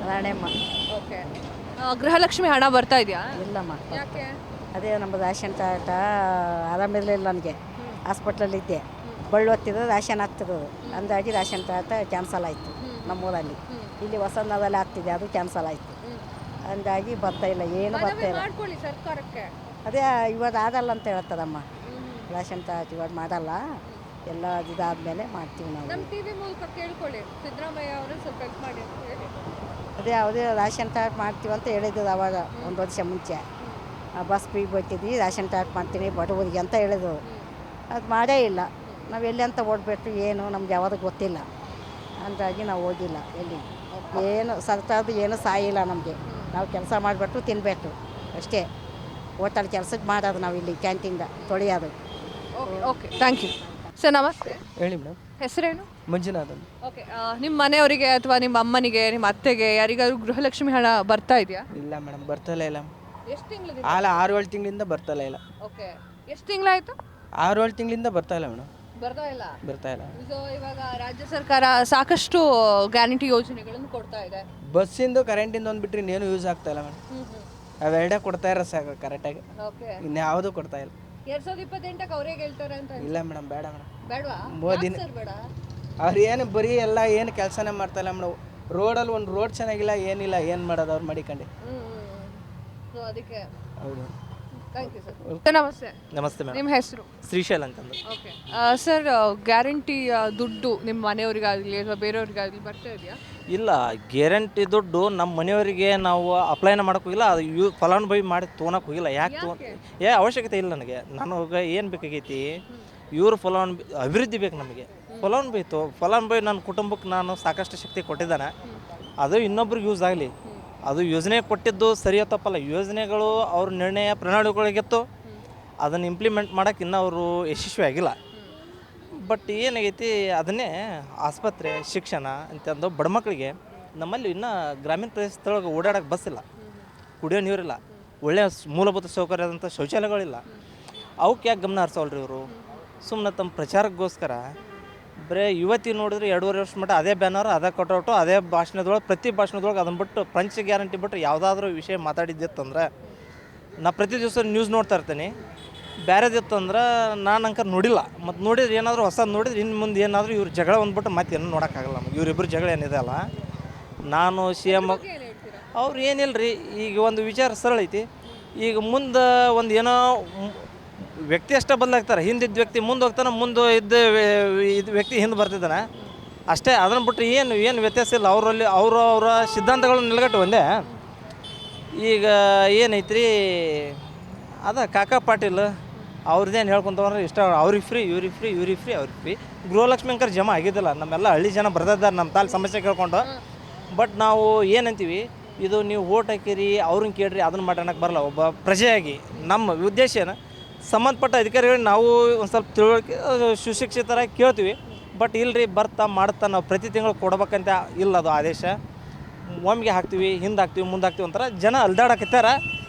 ರಾಣೆಮ್ಮ. Okay. Gruhalakshmi ಹಣ ಬರ್ತಾ ಇದೆಯಾ? ಇಲ್ಲಮ್ಮ. ಯಾಕೆ? ಅದೇ ನಮ್ಮದು ರೇಷನ್ ಕಾರ್ಡ್ ಆರಾಮಿರಲಿಲ್ಲ ನನಗೆ. ಹಾಸ್ಪಿಟ್ಲಲ್ಲಿದ್ದೆ. ಬಳ್ಳು ಹೊತ್ತಿದ್ದು ರೇಷನ್ ಆಗ್ತಿರೋದು. ಅಂದಾಗಿ ರೇಷನ್ ಕಾರ್ಡ್ ಕ್ಯಾನ್ಸಲ್ ಆಯಿತು ನಮ್ಮೂರಲ್ಲಿ. ಇಲ್ಲಿ ಹೊಸನದಲ್ಲಿ ಆಗ್ತಿದೆ, ಅದು ಕ್ಯಾನ್ಸಲ್ ಆಯಿತು. ಅಂದಾಗಿ ಬರ್ತಾ ಇಲ್ಲ, ಏನು ಬರ್ತಾ ಇಲ್ಲ. ಮಾಡ್ಕೊಳ್ಳಿ ಸರ್ಕಾರಕ್ಕೆ. ಅದೇ ಇವಾಗ ಆಗಲ್ಲ ಅಂತ ಹೇಳ್ತದಮ್ಮ. ರೇಷನ್ ಕಾರ್ಡ್ ಇವಾಗ ಮಾಡಲ್ಲ, ಎಲ್ಲ ಇದಾದ್ಮೇಲೆ ಮಾಡ್ತೀವಿ ನಾವು. ನಮ್ಮ ಟಿವಿ ಮೂಲಕ ಕೇಳ್ಕೊಳ್ಳಿ, ಸಿದ್ದರಾಮಯ್ಯ ಅವರು ಸ್ವಲ್ಪ ಹೆಲ್ಪ್ ಮಾಡಿ ಅಂತ ಹೇಳಿ. ಅದೇ ಯಾವುದೇ ರೇಷನ್ ಕಾರ್ಡ್ ಮಾಡ್ತೀವಿ ಅಂತ ಹೇಳಿದ್ದು ಅವಾಗ ಒಂದು ವರ್ಷ ಮುಂಚೆ. ಬಸ್ ಫ್ರೀ ಬರ್ತಿದ್ವಿ, ರೇಷನ್ ಕಾರ್ಡ್ ಮಾಡ್ತೀನಿ ಬಡವರಿಗೆ ಅಂತ ಹೇಳಿದ್ರು. ಅದು ಮಾಡೇ ಇಲ್ಲ. ನಾವು ಎಲ್ಲಿ ಅಂತ ಓಡಬೇಕು ಏನು ನಮ್ಗೆ ಯಾವುದು ಗೊತ್ತಿಲ್ಲ. ಅಂದಾಗಿ ನಾವು ಹೋಗಿಲ್ಲ ಎಲ್ಲಿ. ಏನು ಸರ್ಕಾರದ ಏನು ಸಹಾಯ ನಮಗೆ. ನಾವು ಕೆಲಸ ಮಾಡಿಬಿಟ್ಟು ತಿನ್ನಬೇಕು ಅಷ್ಟೇ. ಹೋಟೆಲ್ ಕೆಲಸಕ್ಕೆ ಮಾಡೋದು ನಾವು ಇಲ್ಲಿ ಕ್ಯಾಂಟೀನ್ಗ ತೊಳೆಯೋದು. Okay, thank you sir. ನಮಸ್ತೆ. ಹೇಳಿ ಮೇಡಮ್. ಹೆಸರೇನು? ಮಂಜುನಾಥ್. ಓಕೆ. ನಿಮ್ಮ ಮನೆಯವರಿಗೆ ಅಥವಾ ನಿಮ್ಮ ಅಮ್ಮನಿಗೆ, ನಿಮ್ಮ ಅತ್ತೆಗೆ ಯಾರಿಗಾದ್ರೂ ಗೃಹಲಕ್ಷ್ಮಿ ಹಣ ಬರ್ತಾ ಇದೆಯಾ? ಇಲ್ಲ ಮೇಡಮ್, ಬರ್ತಲೇ ಇಲ್ಲ. ಎಷ್ಟು ತಿಂಗಳಿಂದ? 6-7 ತಿಂಗಳಿಂದ ಬರ್ತಲೇ ಇಲ್ಲ. ಓಕೆ. ಎಷ್ಟು ತಿಂಗಳಾಯಿತು? 6-7 ತಿಂಗಳಿಂದ ಬರ್ತಾ ಇಲ್ಲ ಮೇಡಮ್. ಬರ್ತಾ ಇಲ್ಲ. ಸೊ ಇವಾಗ ರಾಜ್ಯ ಸರ್ಕಾರ ಸಾಕಷ್ಟು ಗ್ಯಾರಂಟಿ ಯೋಜನೆಗಳನ್ನು ಕೊಡ್ತಾ ಇದೆ. ಬಸ್ಸಿಂದು ಕರೆಂಟಿಂದ ಒಂದು ಬಿಟ್ಟರೆ ಇನ್ನೇನು ಯೂಸ್ ಆಗ್ತಾ ಇಲ್ಲ ಮೇಡಮ್. ಅವೆರಡೇ ಕೊಡ್ತಾ ಇರೋ ಸಾಕು ಕರೆಕ್ಟಾಗಿ. ಓಕೆ. ಇನ್ಯಾವುದೂ ಕೊಡ್ತಾ ಇಲ್ಲ. 2028ಕ್ಕೆ ಅವರೇ ಹೇಳ್ತಾರೆ ಅಂತ. ಇಲ್ಲ ಮೇಡಮ್, ಬೇಡ ಮೇಡಮ್. ಬೇಡವಾ? ಮೋದಿ ಬೇಡ. ಅವ್ರು ಏನು ಬರೀ ಎಲ್ಲ ಏನು ಕೆಲಸನೇ ಮಾಡ್ತಾ ಇಲ್ಲ ಮೇಡಮ್. ರೋಡಲ್ಲಿ ಒಂದು ರೋಡ್ ಚೆನ್ನಾಗಿಲ್ಲ, ಏನಿಲ್ಲ, ಏನು ಮಾಡೋದು ಅವ್ರು ಮಾಡಿಕೊಂಡು. ಸೊ ಅದಕ್ಕೆ. ಹೌದು. Thank you sir. ನಮಸ್ತೆ. ನಮಸ್ತೆ ಮೇಡಮ್. ನಿಮ್ಮ ಹೆಸರು? ಶ್ರೀಶೈಲ್ ಅಂತಂದು. ಓಕೆ ಸರ್, ಗ್ಯಾರಂಟಿ ದುಡ್ಡು ನಿಮ್ಮ ಮನೆಯವರಿಗಾಗಲಿ ಅಥವಾ ಬೇರೆಯವ್ರಿಗಾಗಲಿ ಬರ್ತಾ ಇದೆಯಾ? ಇಲ್ಲ, ಗ್ಯಾರಂಟಿ ದುಡ್ಡು ನಮ್ಮ ಮನೆಯವರಿಗೆ ನಾವು ಅಪ್ಲೈನ ಮಾಡೋಕೆ ಹೋಗಿಲ್ಲ, ಅದು ಫಲಾನುಭವಿ ಮಾಡಿ ತೊಗೊಳಕ್ಕೆ ಹೋಗಿಲ್ಲ. ಯಾಕೆ ಅವಶ್ಯಕತೆ ಇಲ್ಲ ನನಗೆ. ನನಗೆ ಏನು ಬೇಕಾಗೈತಿ, ಇವರು ಅಭಿವೃದ್ಧಿ ಬೇಕು ನಮಗೆ. ಫಲಾನುಭವಿ ನನ್ನ ಕುಟುಂಬಕ್ಕೆ ನಾನು ಸಾಕಷ್ಟು ಶಕ್ತಿ ಕೊಟ್ಟಿದ್ದಾನೆ. ಅದು ಇನ್ನೊಬ್ರಿಗೆ ಯೂಸ್ ಆಗಲಿ. ಅದು ಯೋಜನೆ ಕೊಟ್ಟಿದ್ದು ಸರಿಯೋ ತಪ್ಪಲ್ಲ. ಯೋಜನೆಗಳು ಅವ್ರ ನಿರ್ಣಯ ಪ್ರಣಾಳಿಕೆಗಳಿಗಿತ್ತು, ಅದನ್ನು ಇಂಪ್ಲಿಮೆಂಟ್ ಮಾಡೋಕೆ ಇನ್ನೂ ಅವರು ಯಶಸ್ವಿ ಆಗಿಲ್ಲ. ಬಟ್ ಏನಾಗೈತಿ, ಅದನ್ನೇ ಆಸ್ಪತ್ರೆ, ಶಿಕ್ಷಣ ಅಂತಂದು ಬಡ ಮಕ್ಕಳಿಗೆ ನಮ್ಮಲ್ಲಿ ಇನ್ನೂ ಗ್ರಾಮೀಣ ಪ್ರದೇಶದೊಳಗೆ ಓಡಾಡೋಕ್ಕೆ ಬಸ್ ಇಲ್ಲ, ಕುಡಿಯೋ ನೀರಿಲ್ಲ, ಒಳ್ಳೆಯ ಮೂಲಭೂತ ಸೌಕರ್ಯದಂಥ ಶೌಚಾಲಯಗಳಿಲ್ಲ. ಅವಕ್ಕೆ ಯಾಕೆ ಗಮನ ಹರಿಸೋಲ್ರಿ ಇವರು? ಸುಮ್ಮನೆ ತಮ್ಮ ಪ್ರಚಾರಕ್ಕೋಸ್ಕರ ಬರೀ ಯುವತಿ ನೋಡಿದ್ರೆ 2.5 ವರ್ಷ ಮಟ್ಟ ಅದೇ ಬ್ಯಾನರ್, ಅದೇ ಕಟೌಟು, ಅದೇ ಭಾಷಣದೊಳಗೆ, ಪ್ರತಿ ಭಾಷಣದೊಳಗೆ ಅದನ್ನು ಬಿಟ್ಟು ಪಂಚ ಗ್ಯಾರಂಟಿ ಬಿಟ್ಟು ಯಾವುದಾದ್ರೂ ವಿಷಯ ಮಾತಾಡಿದ್ದಿತ್ತಂದ್ರೆ, ನಾ ಪ್ರತಿ ದಿವಸ ನ್ಯೂಸ್ ನೋಡ್ತಾ ಇರ್ತೀನಿ. ಬೇರೆದಿತ್ತಂದ್ರೆ ನಾನು ಅಂಕ ನೋಡಿಲ್ಲ. ಮತ್ತು ನೋಡಿದ್ರೆ ಏನಾದರೂ ಹೊಸದು ನೋಡಿದ್ರೆ ಇನ್ನು ಮುಂದೆ ಏನಾದರೂ ಇವ್ರು ಜಗಳ ಬಂದ್ಬಿಟ್ಟು ಮತ್ತೆ ಏನೂ ನೋಡೋಕ್ಕಾಗಲ್ಲ ನಮಗೆ. ಇವರಿಬ್ಬರು ಜಗಳ ಏನಿದೆ ಅಲ್ಲ, ನಾನು CM ಅವ್ರು ಏನಿಲ್ಲ ರೀ. ಈಗ ಒಂದು ವಿಚಾರ ಸರಳ ಐತಿ. ಈಗ ಮುಂದೆ ಒಂದು ಏನೋ ವ್ಯಕ್ತಿ ಅಷ್ಟೇ ಬದಲಾಗ್ತಾರೆ. ಹಿಂದಿದ್ದ ವ್ಯಕ್ತಿ ಮುಂದೆ ಹೋಗ್ತಾನೆ, ಮುಂದೆ ಇದು ವ್ಯಕ್ತಿ ಹಿಂದೆ ಬರ್ತಿದ್ದಾನೆ ಅಷ್ಟೇ. ಅದನ್ನು ಬಿಟ್ಟರೆ ಏನು ವ್ಯತ್ಯಾಸ ಇಲ್ಲ. ಅವರ ಸಿದ್ಧಾಂತಗಳನ್ನು ನಿಲುಗಟ್ಟು ಒಂದೇ. ಈಗ ಏನೈತ್ರಿ, ಅದ ಕಾಕಾ ಪಾಟೀಲ್ ಅವ್ರದ್ದೇನು ಹೇಳ್ಕೊಂತವ್ರೆ ಇಷ್ಟ, ಅವ್ರಿಗೆ ಫ್ರೀ, ಇವ್ರಿಗೆ ಫ್ರೀ, ಇವ್ರಿಗೆ ಫ್ರೀ, ಅವ್ರಿಗೆ ಫ್ರೀ. ಗೃಹಲಕ್ಷ್ಮಿ ಅಂಕರ್ ಜಮಾ ಆಗಿದ್ದಿಲ್ಲ. ನಮ್ಮೆಲ್ಲ ಹಳ್ಳಿ ಜನ ಬರ್ದಿದ್ದಾರೆ ನಮ್ಮ ತಾಲಿ ಸಮಸ್ಯೆ ಕೇಳ್ಕೊಂಡು. ಬಟ್ ನಾವು ಏನಂತೀವಿ, ಇದು ನೀವು ಓಟ್ ಹಾಕಿರಿ, ಅವ್ರನ್ನ ಕೇಳ್ರಿ, ಅದನ್ನು ಮಾಡೋಣಕ್ಕೆ ಬರಲ್ಲ. ಒಬ್ಬ ಪ್ರಜೆಯಾಗಿ ನಮ್ಮ ಉದ್ದೇಶ ಏನು, ಸಂಬಂಧಪಟ್ಟ ಅಧಿಕಾರಿಗಳು ನಾವು ಒಂದು ಸ್ವಲ್ಪ ತಿಳುವಳಿಕೆ ಸುಶಿಕ್ಷಿತರಾಗಿ ಕೇಳ್ತೀವಿ. ಬಟ್ ಇಲ್ಲರಿ, ಬರ್ತಾ ಮಾಡ್ತಾ ನಾವು ಪ್ರತಿ ತಿಂಗಳು ಕೊಡ್ಬೇಕಂತ ಇಲ್ಲ ಅದು ಆದೇಶ. ಒಮ್ಮೆಗೆ ಹಾಕ್ತೀವಿ, ಹಿಂದೆ ಹಾಕ್ತೀವಿ, ಮುಂದೆ ಹಾಕ್ತೀವಿ ಅಂತಾರೆ. ಜನ ಅಲ್ದಾಡಕತ್ತಾರ.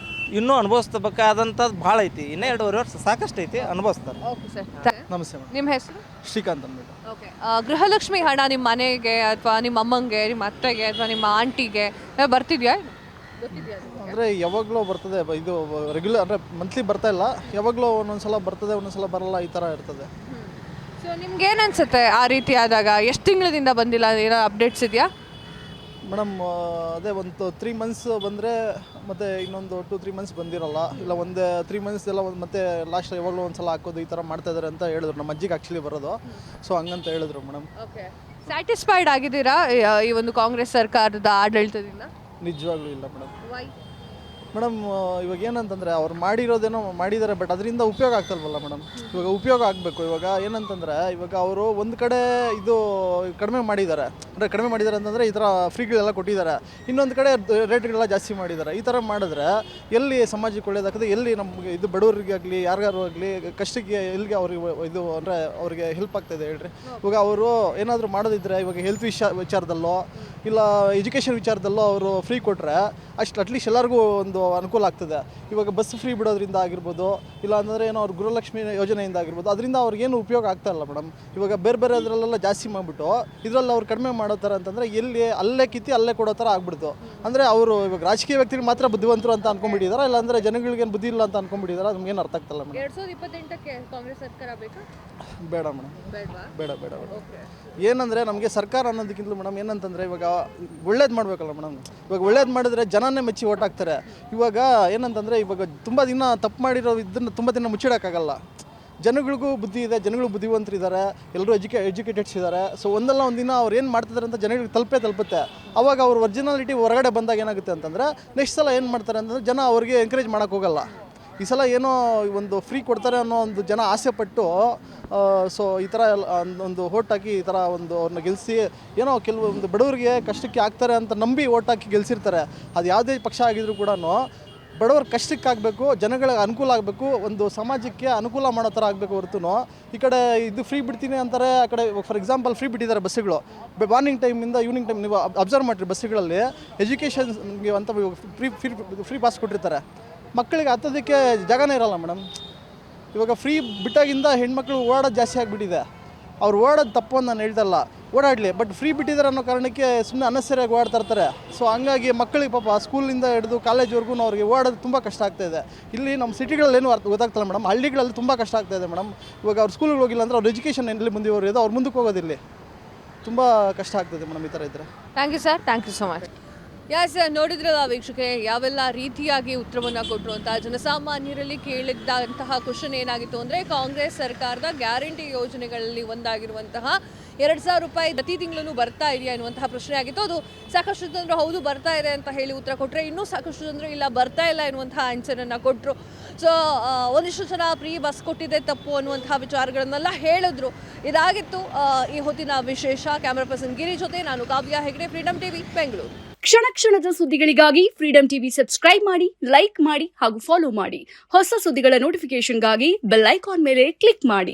ಇನ್ನೂ ಅನುಭವಿಸ್ಬೇಕಾದಂಥದ್ದು ಭಾಳ ಐತಿ. ಇನ್ನೂ 2.5 ವರ್ಷ ಸಾಕಷ್ಟು ಐತಿ, ಅನುಭವಿಸ್ತಾರೆ. Okay sir. ನಮಸ್ತೆ ಮೇಡಮ್. ನಿಮ್ಮ ಹೆಸರು? ಶ್ರೀಕಾಂತ್ ಅಂದ್ಬಿಟ್ಟು. ಓಕೆ. ಗೃಹಲಕ್ಷ್ಮಿ ಹಣ ನಿಮ್ಮ ಮನೆಗೆ ಅಥವಾ ನಿಮ್ಮ ಅಮ್ಮಂಗೆ, ನಿಮ್ಮ ಅತ್ತೆಗೆ ಅಥವಾ ನಿಮ್ಮ ಆಂಟಿಗೆ ಬರ್ತಿದ್ಯಾ? ಅಂದರೆ ಯಾವಾಗಲೂ ಬರ್ತದೆ. ಇದು ರೆಗ್ಯುಲರ್ ಅಂದರೆ ಮಂತ್ಲಿ ಬರ್ತಾ ಇಲ್ಲ. ಯಾವಾಗಲೂ ಒಂದೊಂದ್ಸಲ ಬರ್ತದೆ, ಒಂದೊಂದ್ಸಲ ಬರಲ್ಲ, ಈ ಥರ ಇರ್ತದೆ. ಸೊ ನಿಮ್ಗೇನು ಅನಿಸುತ್ತೆ ಆ ರೀತಿ ಆದಾಗ? ಎಷ್ಟು ತಿಂಗಳಿಂದ ಬಂದಿಲ್ಲ, ಏನೋ ಅಪ್ಡೇಟ್ಸ್ ಇದೆಯಾ ಮೇಡಮ್? ಅದೇ ಒಂದು 3 ಮಂತ್ಸ್ ಬಂದರೆ ಮತ್ತು ಇನ್ನೊಂದು 2-3 ಮಂತ್ಸ್ ಬಂದಿರಲ್ಲ. ಇಲ್ಲ ಒಂದು 3 ಮಂತ್ಸ್ ಎಲ್ಲ ಒಂದು ಮತ್ತೆ ಲಾಸ್ಟ್ ಯಾವಾಗಲೂ ಒಂದು ಸಲ ಹಾಕೋದು, ಈ ಥರ ಮಾಡ್ತಾಯಿದ್ದಾರೆ ಅಂತ ಹೇಳಿದ್ರು. ನಮ್ಮ ಅಜ್ಜಿಗೆ ಆ್ಯಕ್ಚುಲಿ ಬರೋದು, ಸೊ ಹಂಗಂತ ಹೇಳಿದ್ರು ಮೇಡಮ್. ಓಕೆ. ಸ್ಯಾಟಿಸ್ಫೈಡ್ ಆಗಿದ್ದೀರಾ ಈ ಒಂದು ಕಾಂಗ್ರೆಸ್ ಸರ್ಕಾರದ ಆಡಳಿತದಿಂದ? ನಿಜವಾಗ್ಲೂ ಇಲ್ಲ ಮೇಡಮ್. ಮೇಡಮ್ ಇವಾಗ ಏನಂತಂದರೆ ಅವ್ರು ಮಾಡಿರೋದೇನೋ ಮಾಡಿದ್ದಾರೆ, ಬಟ್ ಅದರಿಂದ ಉಪಯೋಗ ಆಗ್ತಲ್ವಲ್ಲ ಮೇಡಮ್. ಇವಾಗ ಉಪಯೋಗ ಆಗಬೇಕು. ಇವಾಗ ಏನಂತಂದರೆ, ಇವಾಗ ಅವರು ಒಂದು ಕಡೆ ಇದು ಕಡಿಮೆ ಮಾಡಿದ್ದಾರೆ, ಅಂದರೆ ಕಡಿಮೆ ಮಾಡಿದ್ದಾರೆ ಅಂತಂದರೆ ಈ ಥರ ಫ್ರೀಗಳೆಲ್ಲ ಕೊಟ್ಟಿದ್ದಾರೆ. ಇನ್ನೊಂದು ಕಡೆ ರೇಟ್ಗಳೆಲ್ಲ ಜಾಸ್ತಿ ಮಾಡಿದ್ದಾರೆ. ಈ ಥರ ಮಾಡಿದ್ರೆ ಎಲ್ಲಿ ಸಮಾಜಕ್ಕೆ ಒಳ್ಳೇದಾಗ್ತದೆ, ಎಲ್ಲಿ ನಮಗೆ ಇದು ಬಡವರಿಗೆ ಆಗಲಿ ಯಾರಿಗಾರು ಆಗಲಿ ಕಷ್ಟಕ್ಕೆ ಎಲ್ಲಿಗೆ ಅವ್ರಿಗೆ ಇದು ಅಂದರೆ ಅವ್ರಿಗೆ ಹೆಲ್ಪ್ ಆಗ್ತಾಯಿದೆ ಹೇಳ್ರಿ. ಇವಾಗ ಅವರು ಏನಾದರೂ ಮಾಡೋದಿದ್ರೆ, ಇವಾಗ ಹೆಲ್ತ್ ವಿಚಾರದಲ್ಲೋ ಇಲ್ಲ ಎಜುಕೇಷನ್ ವಿಚಾರದಲ್ಲೋ ಅವರು ಫ್ರೀ ಕೊಟ್ಟರೆ ಅಟ್ಲೀಸ್ಟ್ ಎಲ್ಲರಿಗೂ ಒಂದು ಅನುಕೂಲ ಆಗ್ತದೆ. ಇವಾಗ ಬಸ್ ಫ್ರೀ ಬಿಡೋದ್ರಿಂದ ಆಗಿರ್ಬೋದು, ಇಲ್ಲ ಅಂದರೆ ಏನೋ ಅವ್ರು ಗೃಹಲಕ್ಷ್ಮಿ ಯೋಜನೆಯಿಂದ ಆಗಿರ್ಬೋದು, ಅದರಿಂದ ಅವ್ರಿಗೇನು ಉಪಯೋಗ ಆಗ್ತಾ ಇಲ್ಲ ಮೇಡಮ್. ಇವಾಗ ಬೇರೆ ಅದರಲ್ಲೆಲ್ಲ ಜಾಸ್ತಿ ಮಾಡಿಬಿಟ್ಟು ಇದರಲ್ಲಿ ಅವ್ರು ಕಡಿಮೆ ಮಾಡೋ ಥರ ಅಂತಂದರೆ ಎಲ್ಲಿ ಅಲ್ಲೇ ಕಿತ್ತಿ ಅಲ್ಲೇ ಕೊಡೋ ಥರ ಆಗ್ಬಿಡ್ತು. ಅಂದರೆ ಅವರು ಇವಾಗ ರಾಜಕೀಯ ವ್ಯಕ್ತಿಗಳು ಮಾತ್ರ ಬುದ್ಧಿವಂತರು ಅಂತ ಅನ್ಕೊಂಡ್ಬಿಟ್ಟಿದ್ದಾರೆ, ಇಲ್ಲಾಂದರೆ ಜನಗಳಿಗೇನು ಬುದ್ಧಿ ಇಲ್ಲ ಅಂತ ಅನ್ಕೊಂಡ್ಬಿಟ್ಟಿದ್ದಾರೆ. ನಮಗೇನು ಅರ್ಥ ಆಗ್ತಾಯಿಲ್ಲ ಮೇಡಮ್. 2028ಕ್ಕೆ ಕಾಂಗ್ರೆಸ್ ಸರ್ಕಾರ ಬೇಕಾ? ಬೇಡ ಮೇಡಮ್, ಬೇಡವಾ? ಬೇಡ. ಏನಂದರೆ ನಮಗೆ ಸರ್ಕಾರ ಅನ್ನೋದಕ್ಕಿಂತಲೂ ಮೇಡಮ್ ಏನಂತಂದರೆ ಇವಾಗ ಒಳ್ಳೇದು ಮಾಡಬೇಕಲ್ಲ ಮೇಡಮ್. ಇವಾಗ ಒಳ್ಳೇದು ಮಾಡಿದ್ರೆ ಜನನೇ ಮೆಚ್ಚಿ ಓಟ್ ಹಾಕ್ತಾರೆ. ಇವಾಗ ಏನಂತಂದರೆ ಇವಾಗ ತುಂಬ ದಿನ ತಪ್ಪು ಮಾಡಿರೋ ಇದನ್ನು ತುಂಬ ದಿನ ಮುಚ್ಚಿಡೋಕ್ಕಾಗಲ್ಲ. ಜನಗಳಿಗೂ ಬುದ್ಧಿ ಇದೆ, ಜನಗಳು ಬುದ್ಧಿವಂತರಿದ್ದಾರೆ, ಎಲ್ಲರೂ ಎಜುಕೇಟೆಡ್ಸ್ ಇದ್ದಾರೆ. ಸೊ ಒಂದಲ್ಲ ಒಂದು ದಿನ ಅವ್ರು ಏನು ಮಾಡ್ತಿದ್ದಾರೆ ಅಂತ ಜನಗಳಿಗೆ ತಲುಪುತ್ತೆ. ಅವಾಗ ಅವ್ರ ಒರಿಜಿನಾಲಿಟಿ ಹೊರಗಡೆ ಬಂದಾಗ ಏನಾಗುತ್ತೆ ಅಂತಂದರೆ ನೆಕ್ಸ್ಟ್ ಸಲ ಏನು ಮಾಡ್ತಾರೆ ಅಂತಂದರೆ ಜನ ಅವ್ರಿಗೆ ಎಂಕರೇಜ್ ಮಾಡೋಕ್ಕೆ ಹೋಗಲ್ಲ. ಈ ಸಲ ಏನೋ ಒಂದು ಫ್ರೀ ಕೊಡ್ತಾರೆ ಅನ್ನೋ ಒಂದು ಜನ ಆಸೆ ಪಟ್ಟು ಸೊ ಈ ಥರ ಒಂದು ಓಟ್ ಹಾಕಿ ಈ ಥರ ಒಂದು ಅವ್ರನ್ನ ಗೆಲ್ಲಿಸಿ ಏನೋ ಕೆಲವೊಂದು ಬಡವರಿಗೆ ಕಷ್ಟಕ್ಕೆ ಆಗ್ತಾರೆ ಅಂತ ನಂಬಿ ಓಟ್ ಹಾಕಿ ಗೆಲ್ಲಿಸಿರ್ತಾರೆ. ಅದು ಯಾವುದೇ ಪಕ್ಷ ಆಗಿದ್ರು ಕೂಡ ಬಡವ್ರ ಕಷ್ಟಕ್ಕಾಗಬೇಕು, ಜನಗಳಿಗೆ ಅನುಕೂಲ ಆಗಬೇಕು, ಒಂದು ಸಮಾಜಕ್ಕೆ ಅನುಕೂಲ ಮಾಡೋ ಥರ ಆಗಬೇಕು ಹೊರತು ಈ ಕಡೆ ಇದು ಫ್ರೀ ಬಿಡ್ತೀನಿ ಅಂತಾರೆ, ಆ ಕಡೆ ಫಾರ್ ಎಕ್ಸಾಂಪಲ್ ಫ್ರೀ ಬಿಟ್ಟಿದ್ದಾರೆ ಬಸ್ಸುಗಳು. ಮಾರ್ನಿಂಗ್ ಟೈಮಿಂದ ಈವ್ನಿಂಗ್ ಟೈಮ್ ನೀವು ಅಬ್ಸರ್ವ್ ಮಾಡಿರಿ, ಬಸ್ಸುಗಳಲ್ಲಿ ಎಜುಕೇಷನ್ಗೆ ಅಂತ ಫ್ರೀ ಪಾಸ್ ಕೊಟ್ಟಿರ್ತಾರೆ. ಮಕ್ಕಳಿಗೆ ಹತ್ತೋದಕ್ಕೆ ಜಾಗನೇ ಇರಲ್ಲ ಮೇಡಮ್. ಇವಾಗ ಫ್ರೀ ಬಿಟ್ಟಾಗಿಂದ ಹೆಣ್ಮಕ್ಳು ಓಡೋದು ಜಾಸ್ತಿ ಆಗಿಬಿಟ್ಟಿದೆ. ಅವ್ರು ಓಡೋದು ತಪ್ಪು ಅಂತ ನಾನು ಹೇಳ್ತಲ್ಲ, ಓಡಾಡಲಿ, ಬಟ್ ಫ್ರೀ ಬಿಟ್ಟಿದ್ದಾರೆ ಅನ್ನೋ ಕಾರಣಕ್ಕೆ ಸುಮ್ಮನೆ ಅನ್ನೆಸರಿಯಾಗಿ ಓಡ್ತಾ ಇರ್ತಾರೆ. ಸೊ ಹಂಗಾಗಿ ಮಕ್ಕಳಿಗೆ ಪಾಪ ಸ್ಕೂಲಿಂದ ಹಿಡಿದು ಕಾಲೇಜ್ವರೆಗೂ ಅವ್ರಿಗೆ ಓಡೋದು ತುಂಬ ಕಷ್ಟ ಆಗ್ತಾಯಿದೆ. ಇಲ್ಲಿ ನಮ್ಮ ಸಿಟಿಗಳಲ್ಲೇನು ಗೊತ್ತಾಗ್ತಲ್ಲ ಮೇಡಮ್, ಹಳ್ಳಿಗಳಲ್ಲಿ ತುಂಬ ಕಷ್ಟ ಆಗ್ತಾಯಿದೆ ಮೇಡಮ್. ಇವಾಗ ಅವ್ರು ಸ್ಕೂಲಿಗೆ ಹೋಗಿಲ್ಲ ಅಂದರೆ ಅವ್ರ ಎಜುಕೇಷನ್ ಎಲ್ಲಿ ಮುಂದುವರಿಯೋದು, ಅವ್ರು ಮುಂದಕ್ಕೆ ಹೋಗೋದಿಲ್ಲ, ತುಂಬ ಕಷ್ಟ ಆಗ್ತದೆ ಮೇಡಮ್ ಈ ಥರ ಇದ್ದರೆ. Thank you sir, thank you so much. ಯಾಸ್ ನೋಡಿದ್ರಲ್ಲ ವೀಕ್ಷಕರೇ, ಯಾವೆಲ್ಲ ರೀತಿಯಾಗಿ ಉತ್ತರವನ್ನು ಕೊಟ್ಟರು ಅಂತ. ಜನಸಾಮಾನ್ಯರಲ್ಲಿ ಕೇಳಿದಂತಹ ಕ್ವಶನ್ ಏನಾಗಿತ್ತು ಅಂದರೆ, ಕಾಂಗ್ರೆಸ್ ಸರ್ಕಾರದ ಗ್ಯಾರಂಟಿ ಯೋಜನೆಗಳಲ್ಲಿ ಒಂದಾಗಿರುವಂತಹ 2,000 ರೂಪಾಯಿ ಪ್ರತಿ ತಿಂಗಳು ಬರ್ತಾ ಇದೆಯಾ ಎನ್ನುವಂತಹ ಪ್ರಶ್ನೆ ಆಗಿತ್ತು. ಅದು ಸಾಕಷ್ಟು ಜನರು ಹೌದು ಬರ್ತಾ ಇದೆ ಅಂತ ಹೇಳಿ ಉತ್ತರ ಕೊಟ್ಟರೆ, ಇನ್ನೂ ಸಾಕಷ್ಟು ಜನರು ಇಲ್ಲ ಬರ್ತಾ ಇಲ್ಲ ಎನ್ನುವಂತಹ ಆನ್ಸರನ್ನು ಕೊಟ್ಟರು. ಸೊ ಒಂದಿಷ್ಟು ಜನ ಫ್ರೀ ಬಸ್ ಕೊಟ್ಟಿದೆ ತಪ್ಪು ಅನ್ನುವಂತಹ ವಿಚಾರಗಳನ್ನೆಲ್ಲ ಹೇಳಿದ್ರು. ಇದಾಗಿತ್ತು ಈ ಹೊತ್ತಿನ ವಿಶೇಷ. ಕ್ಯಾಮ್ರಾ ಪರ್ಸನ್ ಗಿರಿ ಜೊತೆ ನಾನು ಕಾವ್ಯ ಹೆಗ್ಡೆ, ಫ್ರೀಡಮ್ ಟಿವಿ, ಬೆಂಗಳೂರು. ಕ್ಷಣದ ಸುದ್ದಿಗಳಿಗಾಗಿ ಫ್ರೀಡಮ್ ಟಿವಿ ಸಬ್ಸ್ಕ್ರೈಬ್ ಮಾಡಿ, ಲೈಕ್ ಮಾಡಿ ಹಾಗೂ ಫಾಲೋ ಮಾಡಿ. ಹೊಸ ಸುದ್ದಿಗಳ ನೋಟಿಫಿಕೇಶನ್ಗಾಗಿ ಬೆಲ್ ಐಕಾನ್ ಮೇಲೆ ಕ್ಲಿಕ್ ಮಾಡಿ.